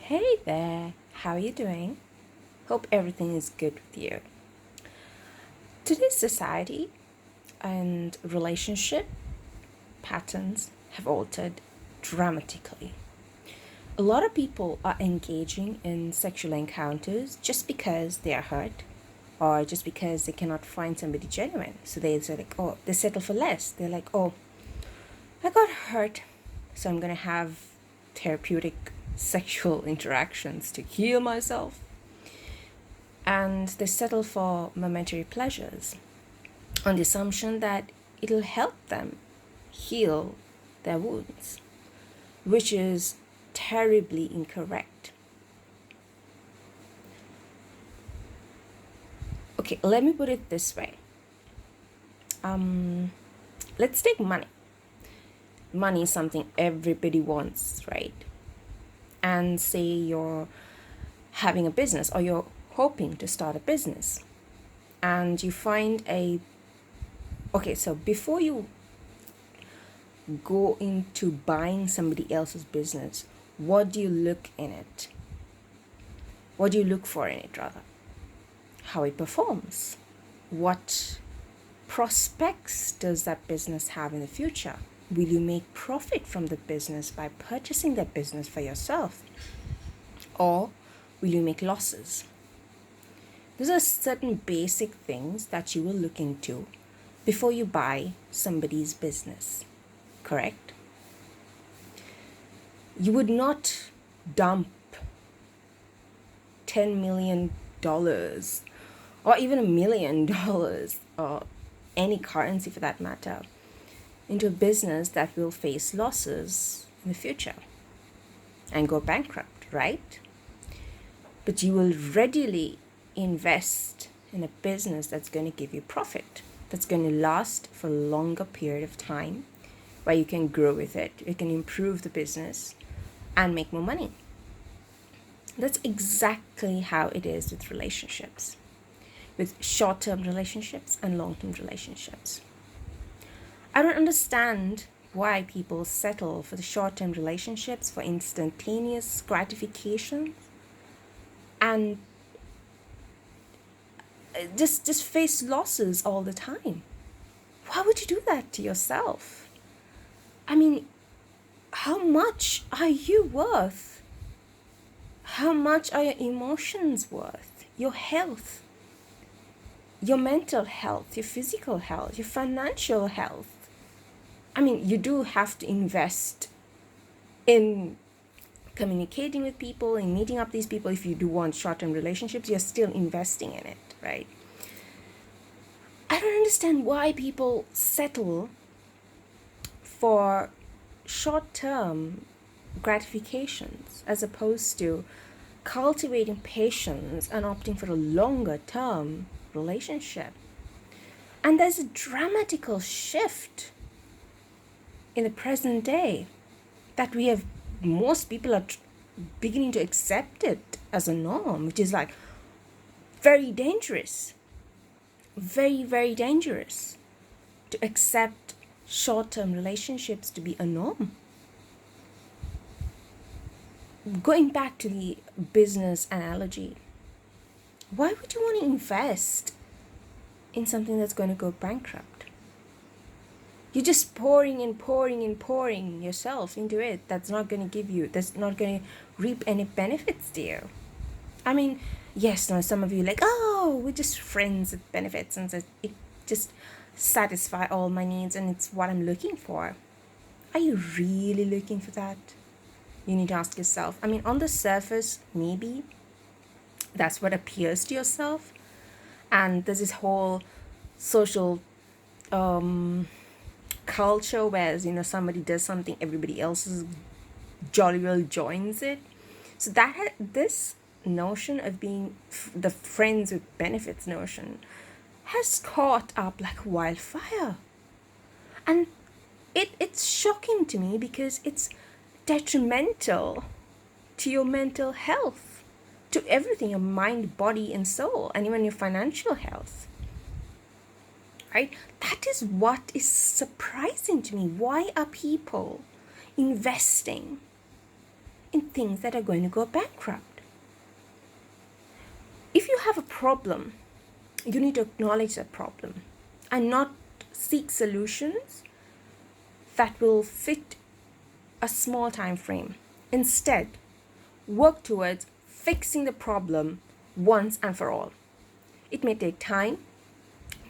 Hey there, how are you doing? Hope everything is good with you. Today's society and relationship patterns have altered dramatically. A lot of people are engaging in sexual encounters just because they are hurt or just because they cannot find somebody genuine. So they say like, oh, they settle for less. They're like, oh, I got hurt, so I'm gonna have therapeutic sexual interactions to heal myself. And they settle for momentary pleasures on the assumption that it'll help them heal their wounds, which is terribly incorrect. Okay, let me put it this way. Let's take money. Money is something everybody wants, right? And say you're having a business or you're hoping to start a business and you find a okay, so before you go into buying somebody else's business, what do you look in it? What do you look for in it, rather? How it performs. What prospects does that business have in the future? Will you make profit from the business by purchasing that business for yourself? Or will you make losses? Those are certain basic things that you will look into before you buy somebody's business, correct? You would not dump $10 million or even $1 million or any currency for that matter into a business that will face losses in the future and go bankrupt, right? But you will readily invest in a business that's going to give you profit, that's going to last for a longer period of time, where you can grow with it, you can improve the business and make more money. That's exactly how it is with relationships, with short-term relationships and long-term relationships. I don't understand why people settle for the short-term relationships for instantaneous gratification and just face losses all the time. Why would you do that to yourself? I mean, how much are you worth? How much are your emotions worth? Your health, your mental health, your physical health, your financial health. I mean, you do have to invest in communicating with people and meeting up these people. If you do want short-term relationships, you're still investing in it, right? I don't understand why people settle for short-term gratifications as opposed to cultivating patience and opting for a longer-term relationship. And there's a dramatical shift in the present day that we have, most people are beginning to accept it as a norm, which is like very dangerous. Very, very dangerous to accept short-term relationships to be a norm. Going back to the business analogy, why would you want to invest in something that's going to go bankrupt? You're just pouring and pouring and pouring yourself into it. That's not going to reap any benefits to you. I mean, yes, now some of you like, oh, we're just friends with benefits and so it just satisfy all my needs and it's what I'm looking for. Are you really looking for that? You need to ask yourself. I mean, on the surface, maybe that's what appears to yourself. And there's this whole social culture where, somebody does something, everybody else is jolly well joins it. So this notion of being the friends with benefits notion has caught up like wildfire. And it's shocking to me because it's detrimental to your mental health, to everything, your mind, body, and soul, and even your financial health. Right? That is what is surprising to me. Why are people investing in things that are going to go bankrupt. If you have a problem, you need to acknowledge that problem and not seek solutions that will fit a small time frame. Instead, work towards fixing the problem once and for all. It may take time,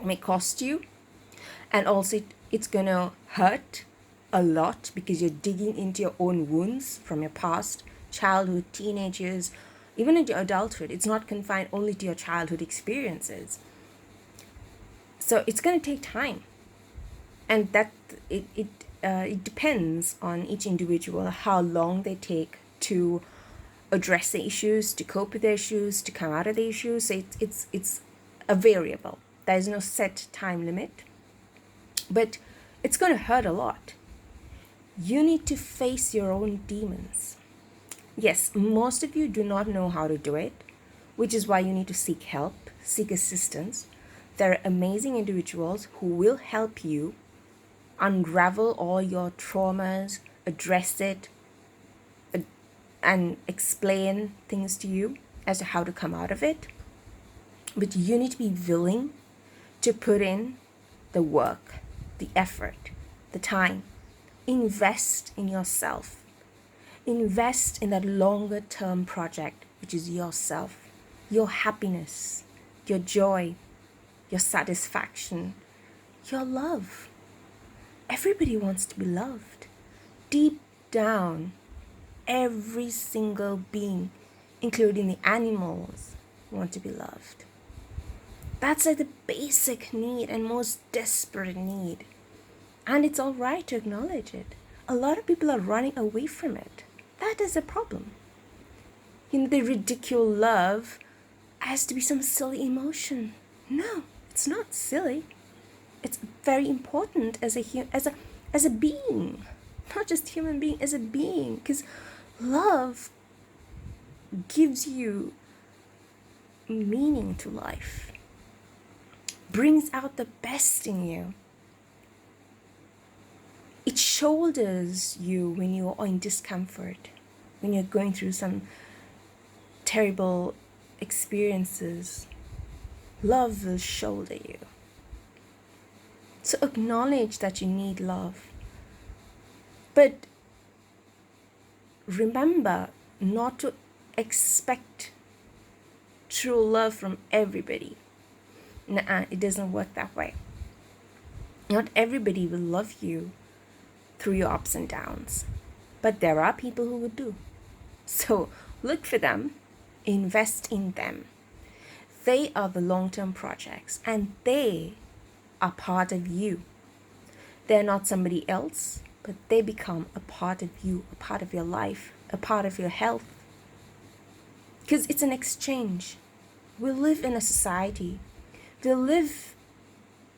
it may cost you, and also it's going to hurt a lot because you're digging into your own wounds from your past, childhood, teenage years, even into your adulthood. It's not confined only to your childhood experiences. So it's going to take time, and that it depends on each individual how long they take to address the issues, to cope with the issues, to come out of the issues. So it's a variable. There is no set time limit, but it's going to hurt a lot. You need to face your own demons. Yes, most of you do not know how to do it, which is why you need to seek help, seek assistance. There are amazing individuals who will help you unravel all your traumas, address it, and explain things to you as to how to come out of it. But you need to be willing to put in the work, the effort, the time. Invest in yourself. Invest in that longer term project, which is yourself, your happiness, your joy, your satisfaction, your love. Everybody wants to be loved. Deep down, every single being, including the animals, want to be loved. That's like the basic need and most desperate need. And it's all right to acknowledge it. A lot of people are running away from it. That is a problem. They ridicule love as to be some silly emotion. No, it's not silly. It's very important as a being, not just human being, as a being, because love gives you meaning to life, brings out the best in you. It shoulders you when you are in discomfort, when you're going through some terrible experiences. Love will shoulder you. So acknowledge that you need love. But remember not to expect true love from everybody. Nuh-uh, it doesn't work that way. Not everybody will love you through your ups and downs, but there are people who would do. So look for them, invest in them. They are the long-term projects, and they are part of you. They're not somebody else, but they become a part of you, a part of your life, a part of your health. Because it's an exchange. We live in a society. We live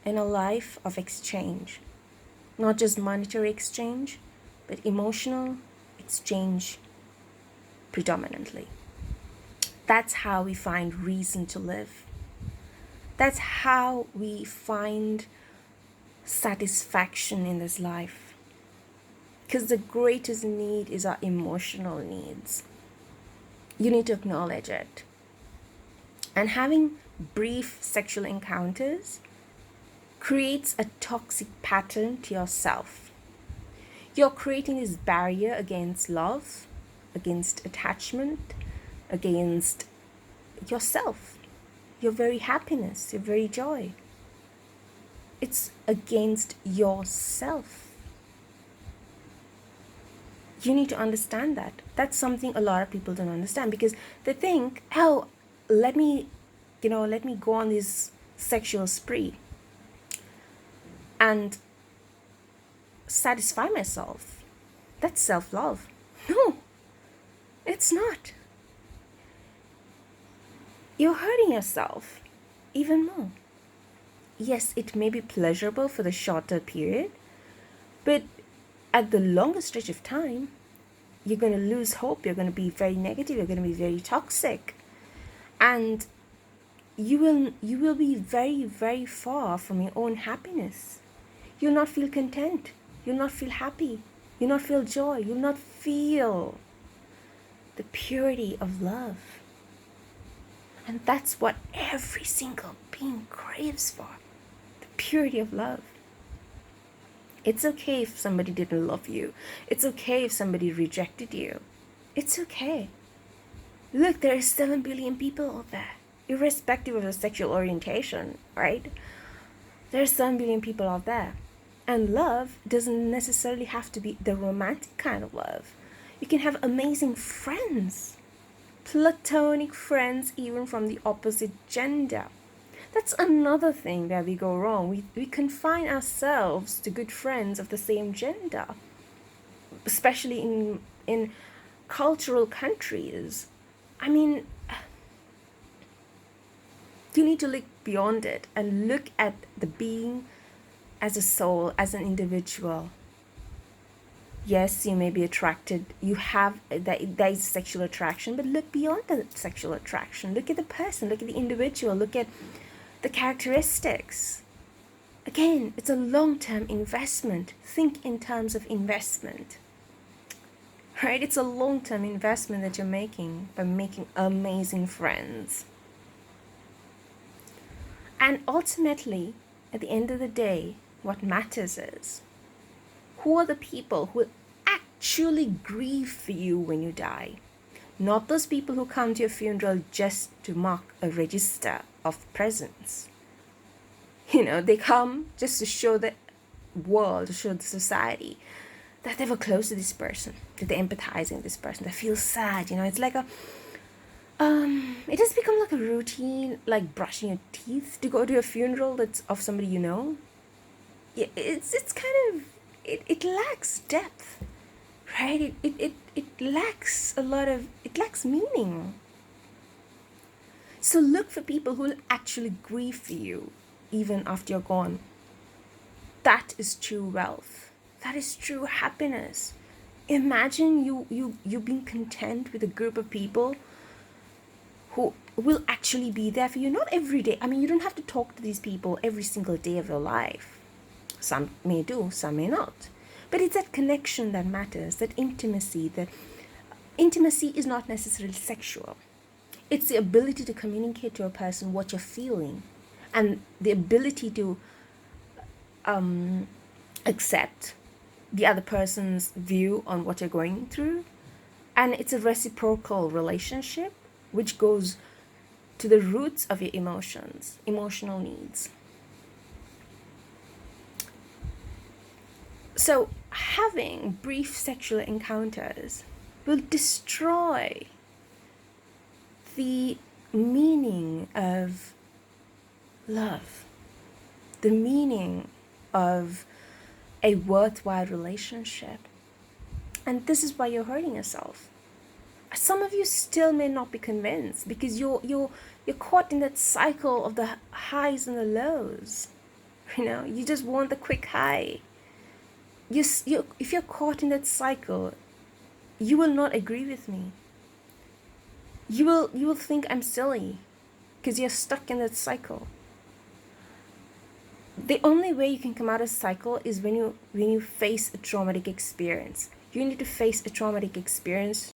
in a life of exchange. Not just monetary exchange, but emotional exchange predominantly. That's how we find reason to live. That's how we find satisfaction in this life. Because the greatest need is our emotional needs. You need to acknowledge it. And having brief sexual encounters creates a toxic pattern to yourself. You're creating this barrier against love, against attachment, against yourself, your very happiness, your very joy. It's against yourself. You need to understand that. That's something a lot of people don't understand, because they think, oh, let me go on this sexual spree and satisfy myself. That's self-love. No, it's not. You're hurting yourself even more. Yes, it may be pleasurable for the shorter period, but at the longer stretch of time, you're going to lose hope. You're going to be very negative. You're going to be very toxic. And you will be very, very far from your own happiness. You'll not feel content. You'll not feel happy. You'll not feel joy. You'll not feel the purity of love. And that's what every single being craves for, the purity of love. It's okay if somebody didn't love you. It's okay if somebody rejected you. It's okay. Look, there are 7 billion people out there, irrespective of your sexual orientation, right? There are 7 billion people out there. And love doesn't necessarily have to be the romantic kind of love. You can have amazing friends, platonic friends, even from the opposite gender. That's another thing that we go wrong. We confine ourselves to good friends of the same gender, especially in cultural countries. I mean, you need to look beyond it and look at the being as a soul, as an individual. Yes, you may be attracted, you have that is sexual attraction, but look beyond the sexual attraction. Look at the person, look at the individual, look at the characteristics. Again, it's a long-term investment. Think in terms of investment. Right? It's a long-term investment that you're making by making amazing friends. And ultimately, at the end of the day, what matters is who are the people who will actually grieve for you when you die. Not those people who come to your funeral just to mark a register of presence. They come just to show the world, to show the society that they were close to this person, that they're empathizing with this person, they feel sad. It's like it has become like a routine, like brushing your teeth, to go to a funeral that's of somebody you know. Yeah, it's kind of, it lacks depth, right? It lacks it lacks meaning. So look for people who will actually grieve for you even after you're gone. That is true wealth. That is true happiness. Imagine you being content with a group of people who will actually be there for you. Not every day. I mean, you don't have to talk to these people every single day of your life. Some may do, some may not. But it's that connection that matters, that intimacy. That intimacy is not necessarily sexual. It's the ability to communicate to a person what you're feeling, and the ability to accept the other person's view on what you're going through. And it's a reciprocal relationship which goes to the roots of your emotions, emotional needs. So having brief sexual encounters will destroy the meaning of love, the meaning of a worthwhile relationship. And this is why you're hurting yourself. Some of you still may not be convinced because you're caught in that cycle of the highs and the lows. You just want the quick high. If you're caught in that cycle, you will not agree with me. You will think I'm silly because you're stuck in that cycle. The only way you can come out of the cycle is when you face a traumatic experience. You need to face a traumatic experience